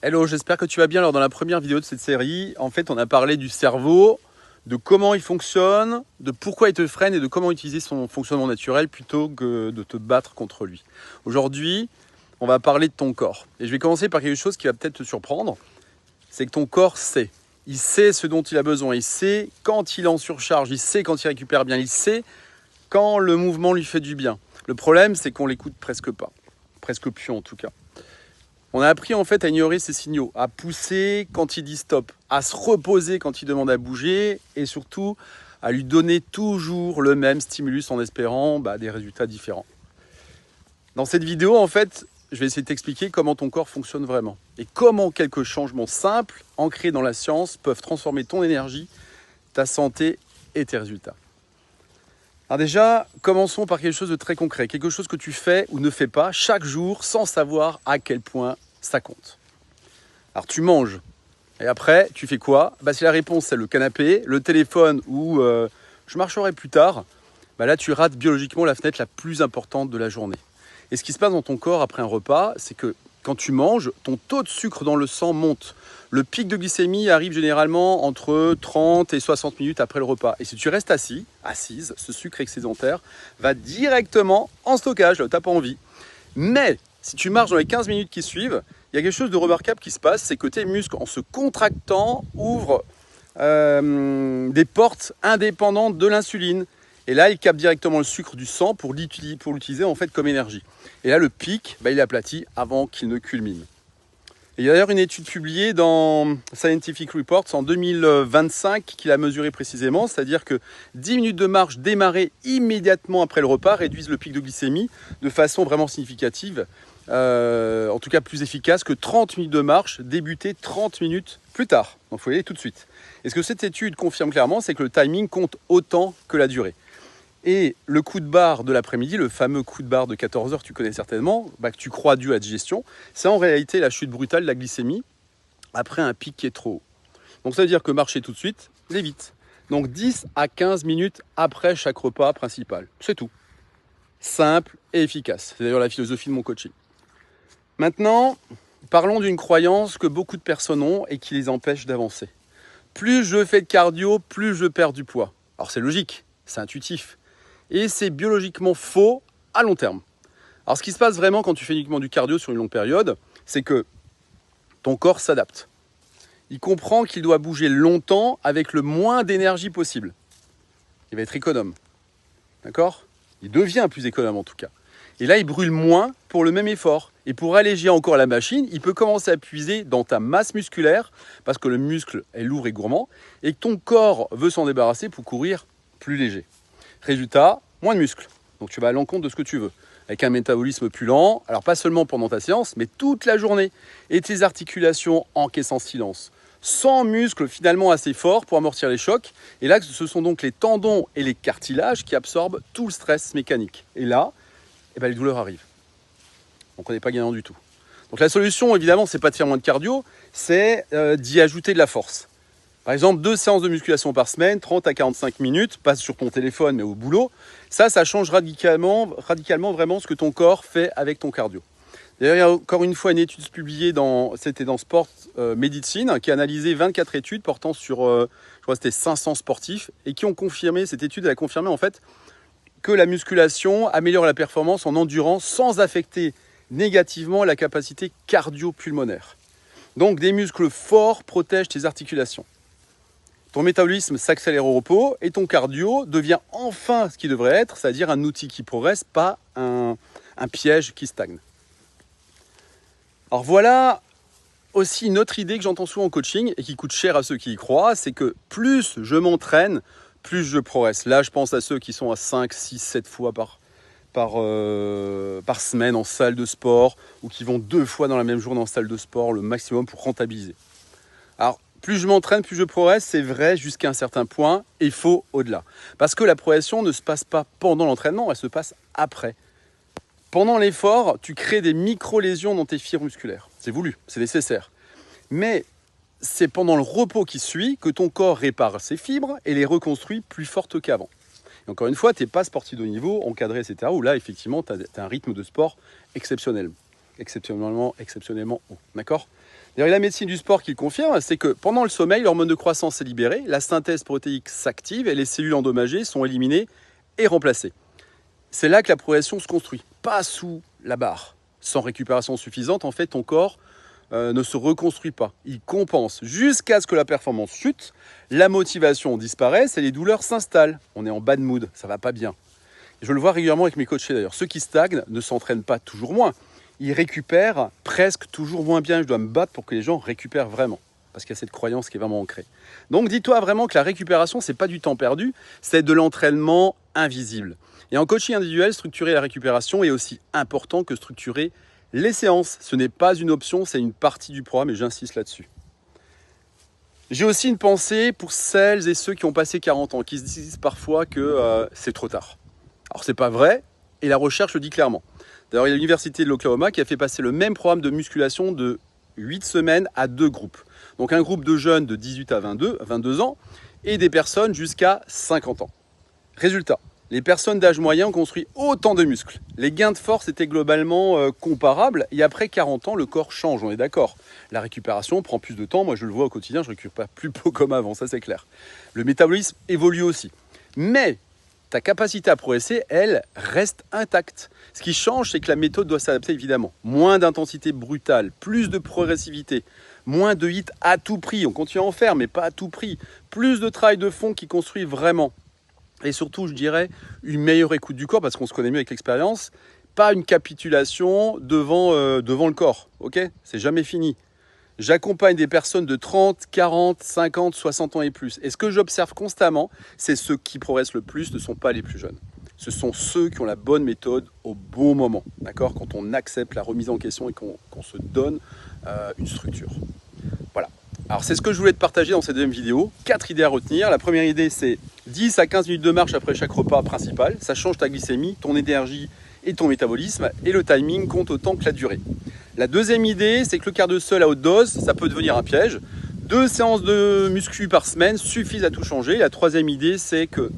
Hello, j'espère que tu vas bien. Alors dans la première vidéo de cette série, en fait on a parlé du cerveau, de comment il fonctionne, de pourquoi il te freine et de comment utiliser son fonctionnement naturel plutôt que de te battre contre lui. Aujourd'hui, on va parler de ton corps. Et je vais commencer par quelque chose qui va peut-être te surprendre, c'est que ton corps sait. Il sait ce dont il a besoin, il sait quand il est en surcharge, il sait quand il récupère bien, il sait quand le mouvement lui fait du bien. Le problème, c'est qu'on l'écoute presque pas, presque plus en tout cas. On a appris en fait à ignorer ses signaux, à pousser quand il dit stop, à se reposer quand il demande à bouger et surtout à lui donner toujours le même stimulus en espérant des résultats différents. Dans cette vidéo, en fait, je vais essayer de t'expliquer comment ton corps fonctionne vraiment et comment quelques changements simples, ancrés dans la science, peuvent transformer ton énergie, ta santé et tes résultats. Alors déjà, commençons par quelque chose de très concret, quelque chose que tu fais ou ne fais pas chaque jour sans savoir à quel point ça compte. Alors tu manges et après tu fais quoi ? Si la réponse c'est le canapé, le téléphone ou je marcherai plus tard, là tu rates biologiquement la fenêtre la plus importante de la journée. Et ce qui se passe dans ton corps après un repas, c'est que quand tu manges, ton taux de sucre dans le sang monte. Le pic de glycémie arrive généralement entre 30 et 60 minutes après le repas. Et si tu restes assise, ce sucre excédentaire va directement en stockage, tu n'as pas envie. Mais si tu marches dans les 15 minutes qui suivent, il y a quelque chose de remarquable qui se passe, c'est que tes muscles, en se contractant, ouvrent des portes indépendantes de l'insuline. Et là, il capte directement le sucre du sang pour l'utiliser en fait comme énergie. Et là, le pic, il est aplati avant qu'il ne culmine. Et il y a d'ailleurs une étude publiée dans Scientific Reports en 2025 qui l'a mesuré précisément, c'est-à-dire que 10 minutes de marche démarrées immédiatement après le repas réduisent le pic de glycémie de façon vraiment significative, en tout cas plus efficace que 30 minutes de marche débutées 30 minutes plus tard. Donc il faut y aller tout de suite. Et ce que cette étude confirme clairement, c'est que le timing compte autant que la durée. Et le coup de barre de l'après-midi, le fameux coup de barre de 14h, tu connais certainement, que tu crois dû à la digestion, c'est en réalité la chute brutale de la glycémie après un pic qui est trop haut. Donc ça veut dire que marcher tout de suite, c'est vite. Donc 10 à 15 minutes après chaque repas principal. C'est tout. Simple et efficace. C'est d'ailleurs la philosophie de mon coaching. Maintenant, parlons d'une croyance que beaucoup de personnes ont et qui les empêche d'avancer. Plus je fais de cardio, plus je perds du poids. Alors c'est logique, c'est intuitif. Et c'est biologiquement faux à long terme. Alors ce qui se passe vraiment quand tu fais uniquement du cardio sur une longue période, c'est que ton corps s'adapte. Il comprend qu'il doit bouger longtemps avec le moins d'énergie possible. Il va être économe. D'accord ? Il devient plus économe en tout cas. Et là, il brûle moins pour le même effort. Et pour alléger encore la machine, il peut commencer à puiser dans ta masse musculaire, parce que le muscle est lourd et gourmand, et que ton corps veut s'en débarrasser pour courir plus léger. Résultat, moins de muscles. Donc tu vas à l'encontre de ce que tu veux. Avec un métabolisme plus lent, alors pas seulement pendant ta séance, mais toute la journée. Et tes articulations encaissent en silence. Sans muscles finalement assez forts pour amortir les chocs. Et là, ce sont donc les tendons et les cartilages qui absorbent tout le stress mécanique. Et là, les douleurs arrivent. Donc on n'est pas gagnant du tout. Donc la solution, évidemment, c'est pas de faire moins de cardio, c'est d'y ajouter de la force. Par exemple, 2 séances de musculation par semaine, 30 à 45 minutes, pas sur ton téléphone mais au boulot. Ça change radicalement vraiment ce que ton corps fait avec ton cardio. D'ailleurs, il y a encore une fois une étude publiée c'était dans Sport Medicine, qui a analysé 24 études portant sur, je crois que c'était 500 sportifs, et qui ont confirmé, cette étude elle a confirmé en fait que la musculation améliore la performance en endurance sans affecter négativement la capacité cardio-pulmonaire. Donc des muscles forts protègent tes articulations. Ton métabolisme s'accélère au repos et ton cardio devient enfin ce qu'il devrait être, c'est-à-dire un outil qui progresse, pas un piège qui stagne. Alors voilà aussi une autre idée que j'entends souvent en coaching et qui coûte cher à ceux qui y croient, c'est que plus je m'entraîne, plus je progresse. Là, je pense à ceux qui sont à 5, 6, 7 fois par semaine en salle de sport ou qui vont 2 fois dans la même journée en salle de sport, le maximum pour rentabiliser. Alors, plus je m'entraîne, plus je progresse, c'est vrai jusqu'à un certain point et il faut au-delà. Parce que la progression ne se passe pas pendant l'entraînement, elle se passe après. Pendant l'effort, tu crées des micro-lésions dans tes fibres musculaires. C'est voulu, c'est nécessaire. Mais c'est pendant le repos qui suit que ton corps répare ses fibres et les reconstruit plus fortes qu'avant. Et encore une fois, tu n'es pas sportif de haut niveau, encadré, etc. Où là, effectivement, tu as un rythme de sport exceptionnel. exceptionnellement haut. D'accord? D'ailleurs, la médecine du sport qui le confirme, c'est que pendant le sommeil, l'hormone de croissance est libérée, la synthèse protéique s'active et les cellules endommagées sont éliminées et remplacées. C'est là que la progression se construit, pas sous la barre. Sans récupération suffisante, en fait, ton corps ne se reconstruit pas. Il compense jusqu'à ce que la performance chute, la motivation disparaisse et les douleurs s'installent. On est en bad mood, ça va pas bien. Je le vois régulièrement avec mes coachés d'ailleurs. Ceux qui stagnent ne s'entraînent pas toujours moins. Ils récupèrent presque toujours moins bien. Je dois me battre pour que les gens récupèrent vraiment. Parce qu'il y a cette croyance qui est vraiment ancrée. Donc dis-toi vraiment que la récupération, ce n'est pas du temps perdu, c'est de l'entraînement invisible. Et en coaching individuel, structurer la récupération est aussi important que structurer les séances. Ce n'est pas une option, c'est une partie du programme et j'insiste là-dessus. J'ai aussi une pensée pour celles et ceux qui ont passé 40 ans, qui se disent parfois que c'est trop tard. Alors c'est pas vrai, et la recherche le dit clairement. D'ailleurs, il y a l'université de l'Oklahoma qui a fait passer le même programme de musculation de 8 semaines à 2 groupes. Donc un groupe de jeunes de 18 à 22 ans et des personnes jusqu'à 50 ans. Résultat, les personnes d'âge moyen ont construit autant de muscles. Les gains de force étaient globalement comparables et après 40 ans, le corps change, on est d'accord. La récupération prend plus de temps, moi je le vois au quotidien, je ne récupère pas plus beau comme avant, ça c'est clair. Le métabolisme évolue aussi. Mais ta capacité à progresser, elle, reste intacte. Ce qui change, c'est que la méthode doit s'adapter évidemment. Moins d'intensité brutale, plus de progressivité, moins de hits à tout prix. On continue à en faire, mais pas à tout prix. Plus de travail de fond qui construit vraiment. Et surtout, je dirais, une meilleure écoute du corps, parce qu'on se connaît mieux avec l'expérience. Pas une capitulation devant le corps. Ok ? C'est jamais fini. J'accompagne des personnes de 30, 40, 50, 60 ans et plus. Et ce que j'observe constamment, c'est ceux qui progressent le plus ne sont pas les plus jeunes. Ce sont ceux qui ont la bonne méthode au bon moment. D'accord ? Quand on accepte la remise en question et qu'on se donne une structure. Voilà. Alors c'est ce que je voulais te partager dans cette deuxième vidéo. 4 idées à retenir. La première idée, c'est 10 à 15 minutes de marche après chaque repas principal. Ça change ta glycémie, ton énergie et ton métabolisme. Et le timing compte autant que la durée. La deuxième idée, c'est que le cardio seul à haute dose, ça peut devenir un piège. 2 séances de muscu par semaine suffisent à tout changer. La troisième idée, c'est que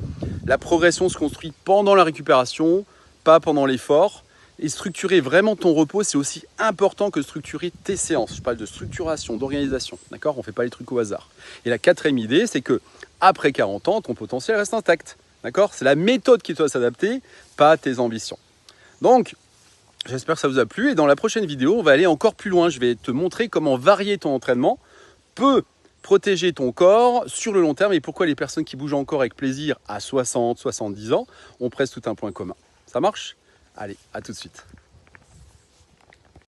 la progression se construit pendant la récupération, pas pendant l'effort. Et structurer vraiment ton repos, c'est aussi important que structurer tes séances. Je parle de structuration, d'organisation. D'accord ? On ne fait pas les trucs au hasard. Et la quatrième idée, c'est que après 40 ans, ton potentiel reste intact. D'accord ? C'est la méthode qui doit s'adapter, pas tes ambitions. Donc, j'espère que ça vous a plu et dans la prochaine vidéo, on va aller encore plus loin. Je vais te montrer comment varier ton entraînement peut protéger ton corps sur le long terme et pourquoi les personnes qui bougent encore avec plaisir à 60, 70 ans ont presque tout un point commun. Ça marche ? Allez, à tout de suite.